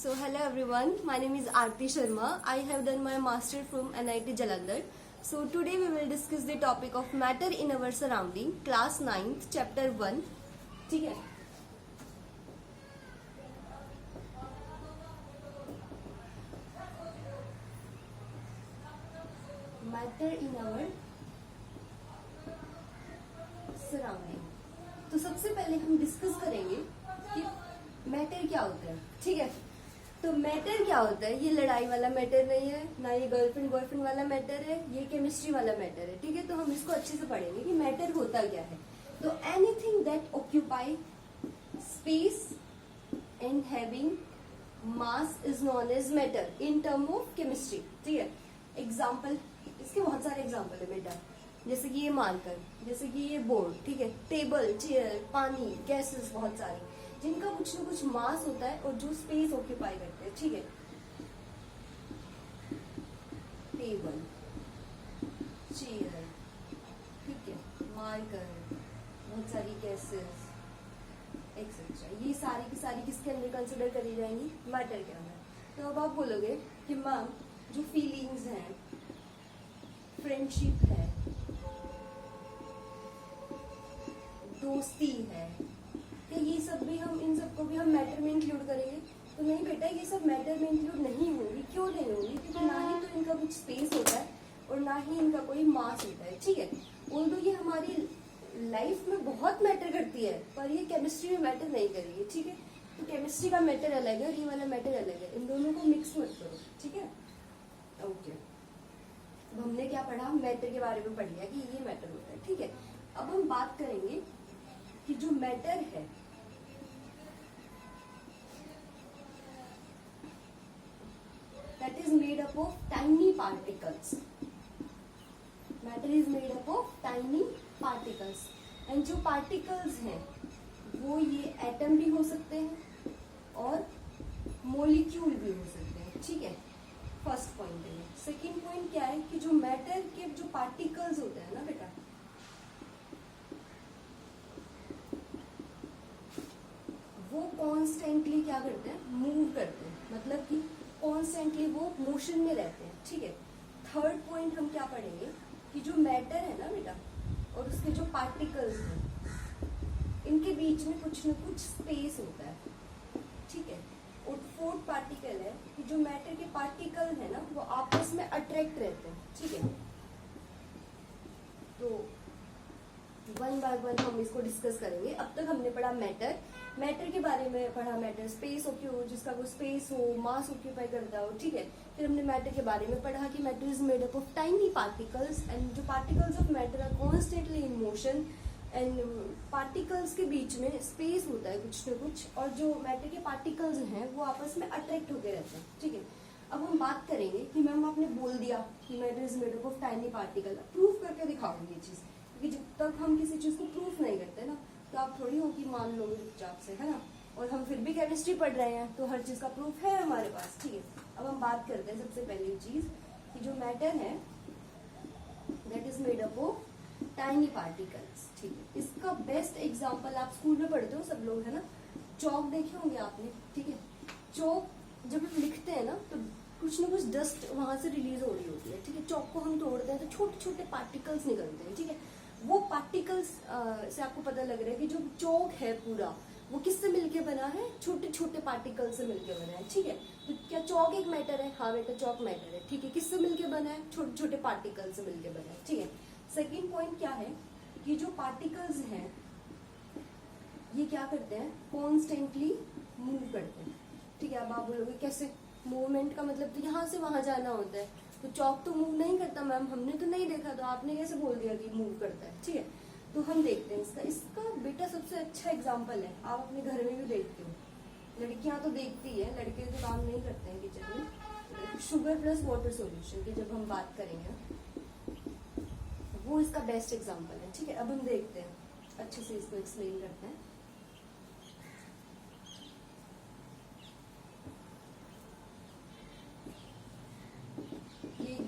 So hello everyone, my name is Aarti Sharma. I have done my master from NIT Jalandhar. So today we will discuss the topic of matter in our surrounding, class 9th, chapter 1. ठीक है. Matter in our surrounding. तो सबसे पहले हम discuss करेंगे कि matter क्या होता है. ठीक है. तो मैटर क्या होता है? ये लड़ाई वाला मैटर नहीं है, ना ये गर्लफ्रेंड बॉयफ्रेंड वाला मैटर है, ये केमिस्ट्री वाला मैटर है. ठीक है. तो हम इसको अच्छे से पढ़ेंगे कि मैटर होता क्या है. तो anything that occupy space and having mass is known as matter in term of chemistry. ठीक है. एग्जाम्पल, इसके बहुत सारे एग्जाम्पल है बेटा. जैसे कि ये मार्कर, जैसे कि ये बोर्ड. ठीक है. टेबल, चेयर, पानी, गैसेस, बहुत सारी जिनका कुछ न कुछ मास होता है और जो स्पेस ऑक्यूपाई करते हैं. ठीक है. टेबल, चेयर, ठीक है, मार्कर, बहुत सारी गैसेस एक्सेट्रा, ये सारी की सारी किसके अंदर कंसिडर करी जाएंगी? मैटर के अंदर. तो अब आप बोलोगे कि मैम जो फीलिंग्स हैं, फ्रेंडशिप है, दोस्ती है, कि ये सब भी हम, इन सबको भी हम मैटर में इंक्लूड करेंगे? तो नहीं बेटा, ये सब मैटर में इंक्लूड नहीं होंगी. क्यों नहीं होंगी? क्योंकि ना ही तो इनका कुछ स्पेस होता है और ना ही इनका कोई मास होता है. ठीक है. ऑल्दो ये हमारी लाइफ में बहुत मैटर करती है, पर ये केमिस्ट्री में मैटर नहीं करेगी. ठीक है. तो केमिस्ट्री का मैटर अलग है और ये वाला मैटर अलग है. इन दोनों को मिक्स मत करो. ठीक है. ओके. अब हमने क्या पढ़ा? मैटर के बारे में पढ़ लिया कि ये मैटर होता है. ठीक है. अब हम बात करेंगे कि जो मैटर है that is made up of tiny particles. Matter is made up of tiny particles. And जो particles हैं वो ये एटम भी हो सकते हैं और मोलिक्यूल भी हो सकते हैं. ठीक है. फर्स्ट पॉइंट है. सेकेंड पॉइंट क्या है कि जो मैटर के जो पार्टिकल्स होते हैं ना बेटा, वो कॉन्स्टेंटली क्या करते हैं? मूव करते हैं. मतलब कि कॉन्स्टेंटली वो मोशन में रहते हैं. ठीक है. थर्ड पॉइंट हम क्या पढ़ेंगे कि जो मैटर है ना बेटा और उसके जो पार्टिकल्स हैं, इनके बीच में कुछ न कुछ स्पेस होता है. ठीक है. और फोर्थ पार्टिकल है कि जो मैटर के पार्टिकल है ना वो आपस में अट्रैक्ट रहते हैं. ठीक है. तो वन बाय वन हम इसको डिस्कस करेंगे. अब तक हमने पढ़ा मैटर, मैटर के बारे में पढ़ा. मैटर स्पेस जिसका वो स्पेस हो, मास ऑक्यूपाई करता हो. ठीक है. फिर हमने मैटर के बारे में पढ़ा कि matter is made up of tiny particles and जो particles of matter are constantly in motion and particles के बीच में स्पेस होता है कुछ न कुछ, और जो मैटर के पार्टिकल्स हैं वो आपस में अट्रैक्ट होते रहते हैं. ठीक है. अब हम बात करेंगे कि मैम आपने बोल दिया कि matter is made up of tiny particle. Proof करके दिखाऊंगी ये चीज, क्योंकि जब तक हम किसी चीज को प्रूफ नहीं करते ना तो आप थोड़ी हो कि मान लोगे चुपचाप से, है ना. और हम फिर भी केमिस्ट्री पढ़ रहे हैं तो हर चीज का प्रूफ है हमारे पास. ठीक है. अब हम बात करते हैं सबसे पहली चीज कि जो मैटर है that is made up of tiny particles. ठीक है. इसका बेस्ट एग्जांपल आप स्कूल में पढ़ते हो सब लोग, है ना. चौक देखे होंगे आपने. ठीक है. चौक जब हम लिखते हैं ना तो कुछ ना कुछ डस्ट वहां से रिलीज हो रही होती है. ठीक है. चौक को हम तोड़ते हैं तो छोटे छोटे पार्टिकल्स निकलते हैं. ठीक है. वो पार्टिकल्स से आपको पता लग रहा है कि जो चौक है पूरा वो किससे मिलके बना है? छोटे छोटे पार्टिकल से मिलके बना है. ठीक है. तो क्या चौक एक मैटर है? हाँ बेटा, चौक मैटर है. ठीक है. किससे मिलके बना है? छोटे छोटे पार्टिकल से मिलके बना है. ठीक है. सेकेंड पॉइंट क्या है कि जो पार्टिकल्स हैं ये क्या करते हैं? कॉन्स्टेंटली मूव करते हैं. ठीक है. अब आप बोलोगे कैसे? मूवमेंट का मतलब तो यहाँ से वहां जाना होता है. तो चौक तो मूव नहीं करता मैम, हमने तो नहीं देखा, तो आपने कैसे बोल दिया कि मूव करता है? ठीक है. तो हम देखते हैं इसका बेटा सबसे अच्छा एग्जांपल है. आप अपने घर में भी देखते हो, लड़कियां तो देखती है, लड़के तो काम नहीं करते हैं किचन में. शुगर प्लस वाटर सॉल्यूशन की जब हम बात करेंगे वो इसका बेस्ट एग्जांपल है. ठीक है. अब हम देखते हैं, अच्छे से इसको एक्सप्लेन करते हैं.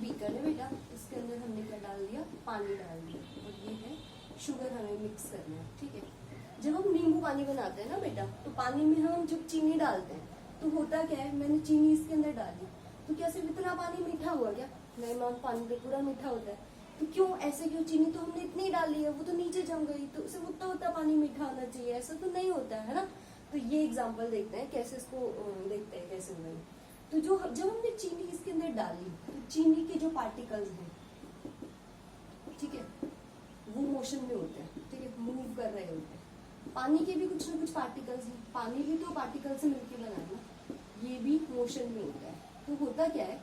बीकर है बेटा, इसके अंदर हमने क्या डाल दिया? पानी डाल दिया. और ये है शुगर, हमें मिक्स करना है. ठीक है. जब हम नींबू पानी बनाते हैं ना बेटा तो पानी में हम जब चीनी डालते हैं तो होता क्या है, मैंने चीनी इसके अंदर डाली तो क्या सिर्फ इतना पानी मीठा हुआ क्या? नहीं मैम, पानी तो पूरा मीठा होता है। तो क्यों ऐसे क्यों? चीनी तो हमने इतनी डाली है, वो तो नीचे जम गई, तो सिर्फ उतना उतना पानी मीठा होना चाहिए, ऐसा तो नहीं होता है ना। तो ये एग्जाम्पल देखते हैं कैसे इसको देखते हैं कैसे हुआ। तो जब हमने चीनी इसके अंदर डाली तो चीनी के जो पार्टिकल्स हैं, ठीक है, वो मोशन में होते हैं, ठीक है, मूव कर रहे होते हैं। पानी के भी कुछ ना कुछ पार्टिकल्स हैं, पानी भी तो पार्टिकल से मिलकर बना है ना, ये भी मोशन में होता है। तो होता क्या है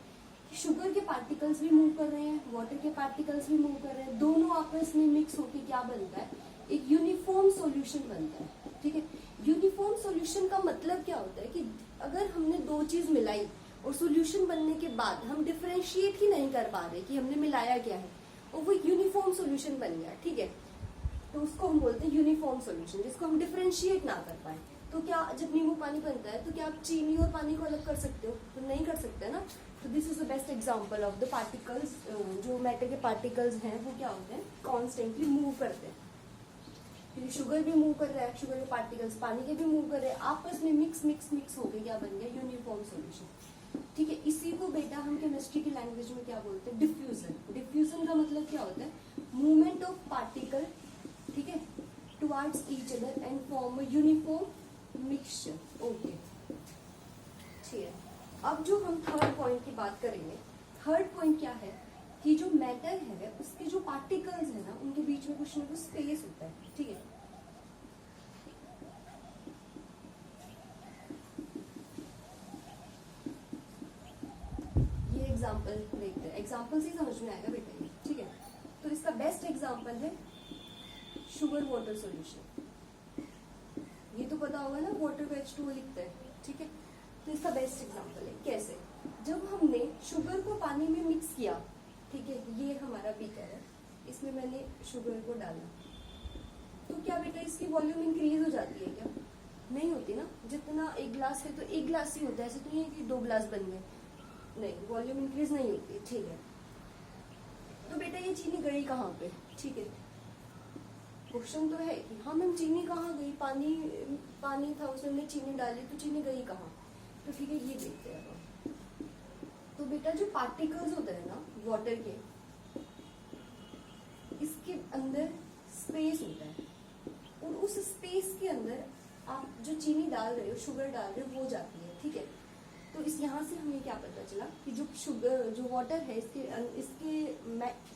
कि शुगर के पार्टिकल्स भी मूव कर रहे हैं, वाटर के पार्टिकल्स भी मूव कर रहे हैं, दोनों आपस में मिक्स होकर क्या बनता है, एक यूनिफॉर्म सॉल्यूशन बनता है, ठीक है। यूनिफॉर्म सॉल्यूशन का मतलब क्या होता है कि अगर हमने दो चीज मिलाई और सॉल्यूशन बनने के बाद हम डिफरेंशिएट ही नहीं कर पा रहे कि हमने मिलाया क्या है, और वो यूनिफॉर्म सॉल्यूशन बन गया, ठीक है, तो उसको हम बोलते हैं यूनिफॉर्म सॉल्यूशन, जिसको हम डिफरेंशिएट ना कर पाए। तो क्या जब नींबू पानी बनता है तो क्या आप चीनी और पानी को अलग कर सकते हो? तो नहीं कर सकते ना। तो this is the best example of the particles, जो मैटर के पार्टिकल्स हैं वो क्या होते हैं, कॉन्स्टेंटली मूव करते हैं। शुगर भी मूव कर रहा है, शुगर के पार्टिकल्स पानी के भी मूव कर रहे हैं, आपस में मिक्स मिक्स मिक्स हो गए, क्या बन गया, यूनिफॉर्म सॉल्यूशन, ठीक है। इसी को बेटा हम केमिस्ट्री की लैंग्वेज में क्या बोलते हैं, डिफ्यूजन। डिफ्यूजन का मतलब क्या होता है, मूवमेंट ऑफ पार्टिकल, ठीक है, towards each other and form a uniform mixture. Okay, ठीक है। अब जो हम थर्ड पॉइंट की बात करेंगे, थर्ड पॉइंट क्या है कि जो मैटर है उसके जो पार्टिकल्स है ना, उनके बीच में कुछ ना कुछ स्पेस होता है, ठीक है। ये एग्जांपल देखते हैं, एग्जांपल से ही समझ में आएगा बेटा ये, ठीक है। तो इसका बेस्ट एग्जांपल है शुगर वाटर सॉल्यूशन। ये तो पता होगा ना, वाटर को H2O लिखते हैं, ठीक है। तो इसका बेस्ट एग्जांपल है कैसे, जब हमने शुगर को पानी में मिक्स किया, ठीक है, ये हमारा बीकर है, इसमें मैंने शुगर को डाला, तो क्या बेटा इसकी वॉल्यूम इंक्रीज हो जाती है क्या? नहीं होती ना। जितना एक गिलास है तो एक गिलास ही होता है, ऐसे तो नहीं है कि 2 गिलास बन गए, नहीं, वॉल्यूम इंक्रीज नहीं होती, ठीक है। तो बेटा ये चीनी गई कहाँ पे, ठीक है, क्वेश्चन तो है कि हाँ मैम चीनी कहाँ गई, पानी था उसमें हमने चीनी डाली, तो चीनी गई कहाँ? तो ठीक है, ये देखते हैं अब। तो बेटा जो पार्टिकल्स होते हैं ना वाटर के, इसके अंदर स्पेस होता है, और उस स्पेस के अंदर आप जो चीनी डाल रहे हो, शुगर डाल रहे हो, वो जाती है, ठीक है। तो इस यहाँ से हमें क्या पता चला कि जो शुगर, जो वाटर है, इसके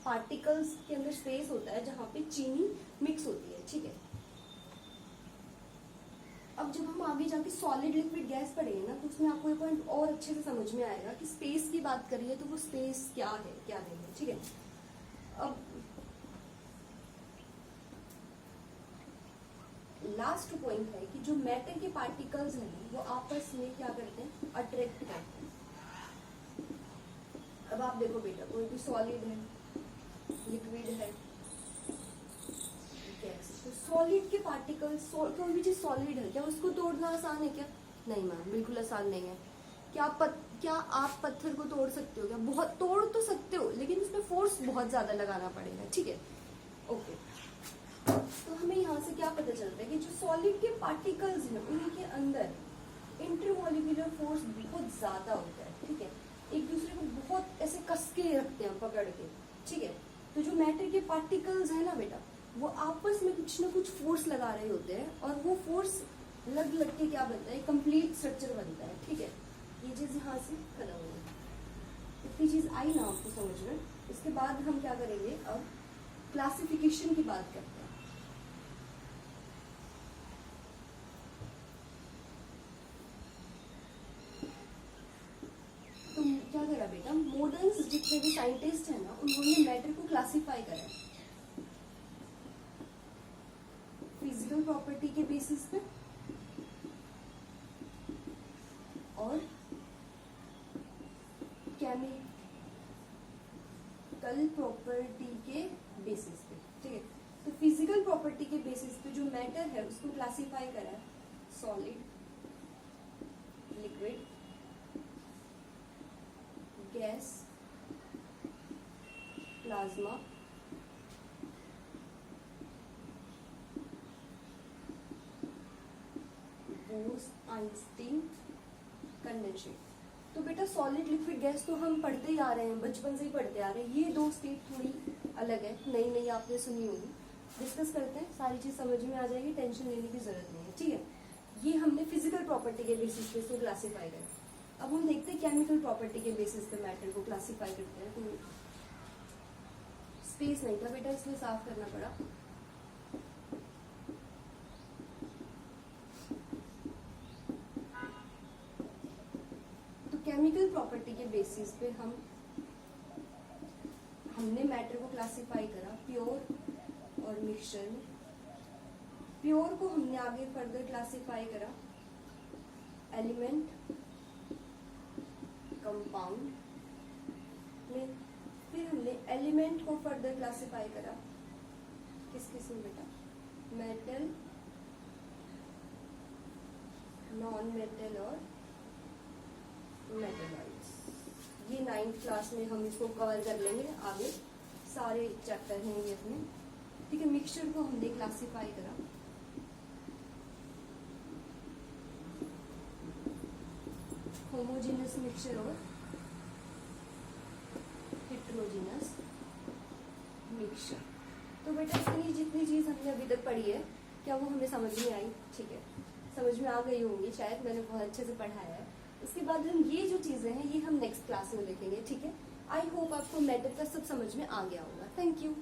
पार्टिकल्स के अंदर स्पेस होता है जहाँ पे चीनी मिक्स होती है, ठीक है। अब जब हम आगे जाके सॉलिड लिक्विड गैस पढ़ेंगे ना, तो उसमें आपको ये पॉइंट और अच्छे से समझ में आएगा कि स्पेस की बात करिए तो वो स्पेस क्या है क्या नहीं है, ठीक है। अब लास्ट पॉइंट है कि जो मैटर के पार्टिकल्स हैं वो आपस में क्या करते हैं, अट्रैक्ट करते हैं। अब आप देखो बेटा, कोई भी सॉलिड है, लिक्विड है, गैस, तो सॉलिड के पार्टिकल्स, कोई भी चीज सॉलिड है, क्या उसको तोड़ना आसान है क्या? नहीं मैम, बिल्कुल आसान नहीं है। क्या आप पत्थर को तोड़ सकते हो क्या? बहुत तोड़ तो सकते हो, लेकिन उसमें फोर्स बहुत ज्यादा लगाना पड़ेगा, ठीक है। ओके, तो हमें यहाँ से क्या पता चलता है कि जो सॉलिड के पार्टिकल्स हैं उनके अंदर इंटरमॉलिक्यूलर फोर्स बहुत ज्यादा होता है, ठीक है, एक दूसरे को बहुत ऐसे कस के रखते हैं पकड़ के, ठीक है। तो जो मैटर के पार्टिकल्स है ना बेटा, वो आपस में कुछ ना कुछ फोर्स लगा रहे होते हैं, और वो फोर्स लग लग के क्या बनता है, कंप्लीट स्ट्रक्चर बनता है, ठीक है। ये चीज यहाँ से खत्म हो गई, इतनी चीज आई ना आपको समझ में। इसके बाद हम क्या करेंगे, अब क्लासिफिकेशन की बात करते हैं। तो क्या करा बेटा, मॉडर्न जितने भी साइंटिस्ट हैं ना, उन्होंने मैटर को क्लासिफाई करा फिजिकल प्रॉपर्टी के बेसिस पे और केमिकल प्रॉपर्टी के बेसिस पे, ठीक है। तो फिजिकल प्रॉपर्टी के बेसिस पे जो मैटर है उसको क्लासिफाई करा है, solid, liquid, gas, plasma, Bose Einstein condensation. तो बेटा सॉलिड लिक्विड गैस तो हम पढ़ते ही आ रहे हैं, बचपन से ही पढ़ते आ रहे हैं। ये दो स्टेट थोड़ी अलग है, नई नई आपने सुनी होगी। डिस्कस करते हैं, सारी चीज समझ में आ जाएगी, टेंशन लेने की जरूरत नहीं है, ठीक है। ये हमने फिजिकल प्रॉपर्टी के बेसिस पे इसको क्लासीफाई करा। अब हम देखते हैं केमिकल प्रॉपर्टी के बेसिस पे मैटर को क्लासीफाई करते हैं। तो स्पेस नहीं था बेटा, इसलिए साफ करना पड़ा। तो केमिकल प्रॉपर्टी के बेसिस पे हमने मैटर को क्लासीफाई करा प्योर और मिक्सचर में। प्योर को हमने आगे फर्दर क्लासीफाई करा एलिमेंट, कंपाउंड में। फिर हमने एलिमेंट को फर्दर क्लासीफाई करा किस किस में बेटा, मेटल, नॉन मेटल और मेटलॉइड्स। ये 9th क्लास में हम इसको कवर कर लेंगे, आगे सारे चैप्टर हैं ये अपने, ठीक है। मिक्सचर को हमने क्लासीफाई करा होमोजेनस मिक्सचर और हेट्रोजेनस मिक्सचर। तो बेटा इतनी जितनी चीज हमने अभी तक पढ़ी है, क्या वो हमें समझ में आई? ठीक है, समझ में आ गई होंगी शायद, मैंने बहुत अच्छे से पढ़ाया है। उसके बाद हम ये जो चीजें हैं ये हम नेक्स्ट क्लास में देखेंगे, ठीक है। आई होप आपको मैटर का सब समझ में आ गया होगा। Thank you.